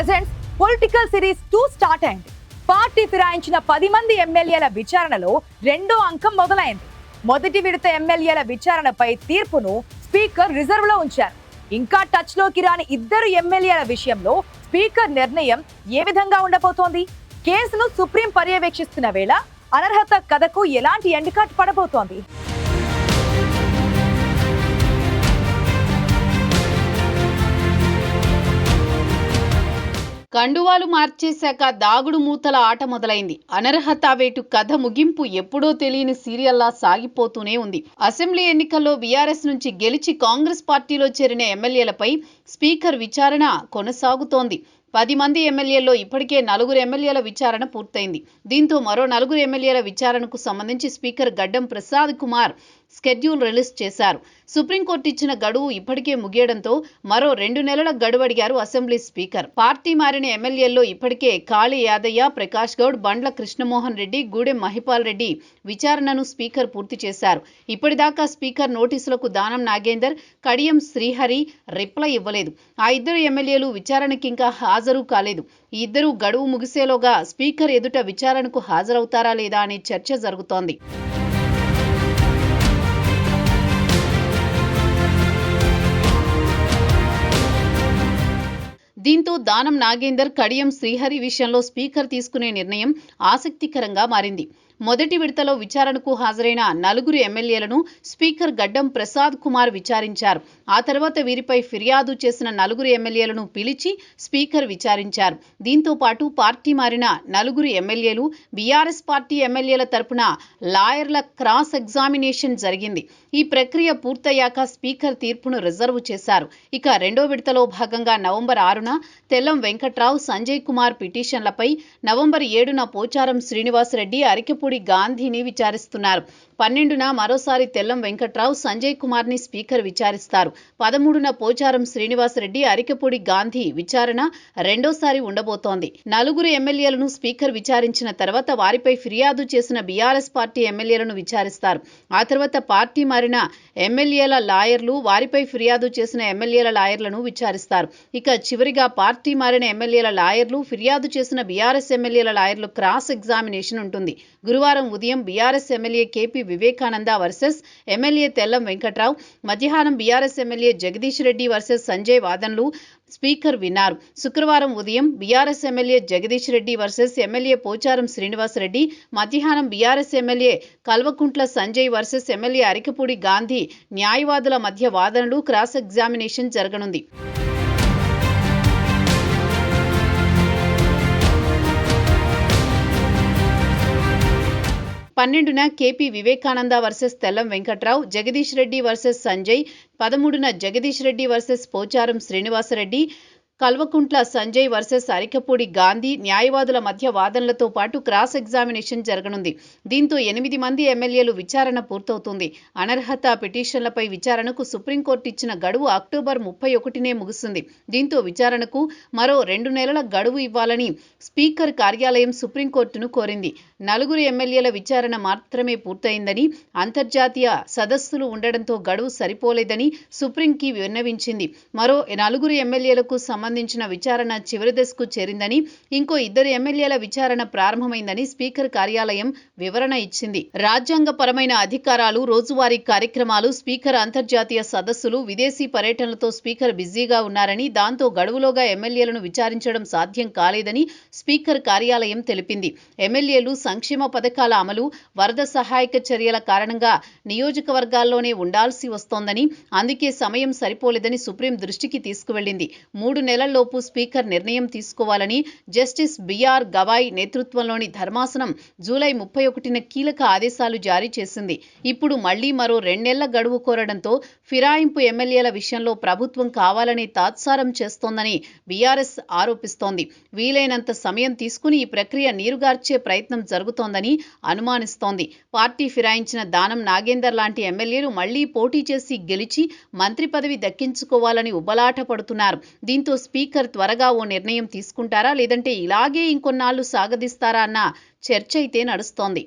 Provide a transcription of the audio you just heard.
presents political series 2 start అయింది. Party ఫిరాయించిన 10 మంది ఎమ్మెల్యేల విచారణలో రెండో అంకం మొదలైంది. మొదటి విడత ఎమ్మెల్యేల విచారణపై తీర్పును స్పీకర్ రిజర్వ్ లో ఉంచారు. ఇంకా టచ్ లోకి రాని ఇద్దరు ఎమ్మెల్యేల విషయంలో స్పీకర్ నిర్ణయం ఏ విధంగా ఉండబోతోంది? కేసును సుప్రీం పర్యవేక్షిస్తున్న వేళ అనర్హత కథకు ఎలాంటి ఎండకాట్ పడబోతోంది? కండువాలు మార్చేశాక దాగుడు మూతల ఆట మొదలైంది. అనర్హత వేటు కథ ముగింపు ఎప్పుడో తెలియని సీరియల్లా సాగిపోతూనే ఉంది. అసెంబ్లీ ఎన్నికల్లో బీఆర్ఎస్ నుంచి గెలిచి కాంగ్రెస్ పార్టీలో చేరిన ఎమ్మెల్యేలపై స్పీకర్ విచారణ కొనసాగుతోంది. 10 మంది ఎమ్మెల్యేల్లో ఇప్పటికే 4 ఎమ్మెల్యేల విచారణ పూర్తయింది. దీంతో మరో 4 ఎమ్మెల్యేల విచారణకు సంబంధించి స్పీకర్ గడ్డం ప్రసాద్ కుమార్ స్కెడ్యూల్ రిలీజ్ చేశారు. సుప్రీంకోర్టు ఇచ్చిన గడువు ఇప్పటికే ముగియడంతో మరో 2 నెలల గడువు అడిగారు అసెంబ్లీ స్పీకర్. పార్టీ మారిన ఎమ్మెల్యేల్లో ఇప్పటికే కాళీ యాదయ్య, ప్రకాష్ గౌడ్, బండ్ల కృష్ణమోహన్ రెడ్డి, గూడెం మహిపాల్ రెడ్డి విచారణను స్పీకర్ పూర్తి చేశారు. ఇప్పటిదాకా స్పీకర్ నోటీసులకు దానం నాగేందర్, కడియం శ్రీహరి రిప్లై ఇవ్వలేదు. ఆ ఇద్దరు ఎమ్మెల్యేలు విచారణకి ఇంకా హాజరు కాలేదు. ఈ ఇద్దరు గడువు ముగిసేలోగా స్పీకర్ ఎదుట విచారణకు హాజరవుతారా లేదా అనే చర్చ జరుగుతోంది. దీంతో దానం నాగేందర్, కడియం శ్రీహరి విషయంలో స్పీకర్ తీసుకునే నిర్ణయం ఆసక్తికరంగా మారింది. మొదటి విడతలో విచారణకు హాజరైన 4 ఎమ్మెల్యేలను స్పీకర్ గడ్డం ప్రసాద్ కుమార్ విచారించారు. ఆ తర్వాత వీరిపై ఫిర్యాదు చేసిన 4 ఎమ్మెల్యేలను పిలిచి స్పీకర్ విచారించారు. దీంతో పాటు పార్టీ మారిన 4 ఎమ్మెల్యేలు, బీఆర్ఎస్ పార్టీ ఎమ్మెల్యేల తరపున లాయర్ల క్రాస్ ఎగ్జామినేషన్ జరిగింది. ఈ ప్రక్రియ పూర్తయ్యాక స్పీకర్ తీర్పును రిజర్వ్ చేశారు. ఇక రెండో విడతలో భాగంగా నవంబర్ 6న తెల్లం వెంకట్రావు, సంజయ్ కుమార్ పిటిషన్లపై, నవంబర్ 7న పోచారం శ్రీనివాసరెడ్డి, అరికెపూడి గాంధీని విచారిస్తున్నారు. 12న మరోసారి తెల్లం వెంకట్రావు, సంజయ్ కుమార్ ని స్పీకర్ విచారిస్తారు. 13న పోచారం శ్రీనివాసరెడ్డి, అరికెపూడి గాంధీ విచారణ రెండోసారి ఉండబోతోంది. 4 ఎమ్మెల్యేలను స్పీకర్ విచారించిన తర్వాత వారిపై ఫిర్యాదు చేసిన బీఆర్ఎస్ పార్టీ ఎమ్మెల్యేలను విచారిస్తారు. ఆ తర్వాత పార్టీ మారిన ఎమ్మెల్యేల లాయర్లు, వారిపై ఫిర్యాదు చేసిన ఎమ్మెల్యేల లాయర్లను విచారిస్తారు. ఇక చివరిగా పార్టీ మారిన ఎమ్మెల్యేల లాయర్లు, ఫిర్యాదు చేసిన బీఆర్ఎస్ ఎమ్మెల్యేల లాయర్లు క్రాస్ ఎగ్జామినేషన్ ఉంటుంది. గురువారం ఉదయం BRS MLA KP Vivekananda versus MLA Tellam Venkatrao, మధ్యాహ్నం BRS MLA Jagadish Reddy versus Sanjay వాదనలు స్పీకర్ విన్నారు. శుక్రవారం ఉదయం BRS MLA Jagadish Reddy versus MLA Pocharam Srinivasa Reddy, మధ్యాహ్నం BRS MLA Kalvakuntla Sanjay versus MLA Arikepudi Gandhi న్యాయవాదుల మధ్య వాదనలు, క్రాస్ ఎగ్జామినేషన్ జరగనుంది. 12న KP Vivekananda versus Tellam Venkatrao, Jagadish Reddy versus Sanjay, 13న జగదీష్ రెడ్డి వర్సెస్ పోచారం శ్రీనివాసరెడ్డి, కల్వకుంట్ల సంజయ్ వర్సెస్ అరికెపూడి గాంధీ న్యాయవాదుల మధ్య వాదనలతో పాటు క్రాస్ ఎగ్జామినేషన్ జరగనుంది. దీంతో 8 మంది ఎమ్మెల్యేలు విచారణ పూర్తవుతుంది. అనర్హత పిటిషన్లపై విచారణకు సుప్రీంకోర్టు ఇచ్చిన గడువు అక్టోబర్ 31నే ముగుస్తుంది. దీంతో విచారణకు మరో 2 నెలల గడువు ఇవ్వాలని స్పీకర్ కార్యాలయం సుప్రీంకోర్టును కోరింది. 4 ఎమ్మెల్యేల విచారణ మాత్రమే పూర్తయిందని, అంతర్జాతీయ సదస్సులు ఉండడంతో గడువు సరిపోలేదని సుప్రీంకి విన్నవించింది. మరో 4 ఎమ్మెల్యేలకు సంబంధించిన విచారణ చివరి దశకు చేరిందని, ఇంకో 2 ఎమ్మెల్యేల విచారణ ప్రారంభమైందని స్పీకర్ కార్యాలయం వివరణ ఇచ్చింది. రాజ్యాంగపరమైన అధికారాలు, రోజువారీ కార్యక్రమాలు, స్పీకర్ అంతర్జాతీయ సదస్సులు, విదేశీ పర్యటనలతో స్పీకర్ బిజీగా ఉన్నారని, దాంతో గడువులోగా ఎమ్మెల్యేలను విచారించడం సాధ్యం కాలేదని స్పీకర్ కార్యాలయం తెలిపింది. ఎమ్మెల్యేలు సంక్షేమ పథకాల అమలు, వరద సహాయక చర్యల కారణంగా నియోజకవర్గాల్లోనే ఉండాల్సి వస్తోందని, అందుకే సమయం సరిపోలేదని సుప్రీం దృష్టికి తీసుకువెళ్లింది. 3 నెలల్లోపు స్పీకర్ నిర్ణయం తీసుకోవాలని జస్టిస్ బిఆర్ గవాయ్ నేతృత్వంలోని ధర్మాసనం జూలై 31న కీలక ఆదేశాలు జారీ చేసింది. ఇప్పుడు మళ్లీ మరో 2 నెలల గడువు కోరడంతో ఫిరాయింపు ఎమ్మెల్యేల విషయంలో ప్రభుత్వం కావాలని తాత్సారం చేస్తోందని బీఆర్ఎస్ ఆరోపిస్తోంది. వీలైనంత సమయం తీసుకుని ఈ ప్రక్రియ నీరుగార్చే ప్రయత్నం జరుగుతోందని అనుమానిస్తోంది. పార్టీ ఫిరాయించిన దానం నాగేందర్ లాంటి ఎమ్మెల్యేలు మళ్లీ పోటీ చేసి గెలిచి మంత్రి పదవి దక్కించుకోవాలని ఉబలాట పడుతున్నారు. దీంతో స్పీకర్ త్వరగా ఓ నిర్ణయం తీసుకుంటారా, లేదంటే ఇలాగే ఇంకొన్నాళ్లు సాగదీస్తారా అన్న చర్చ అయితే నడుస్తోంది.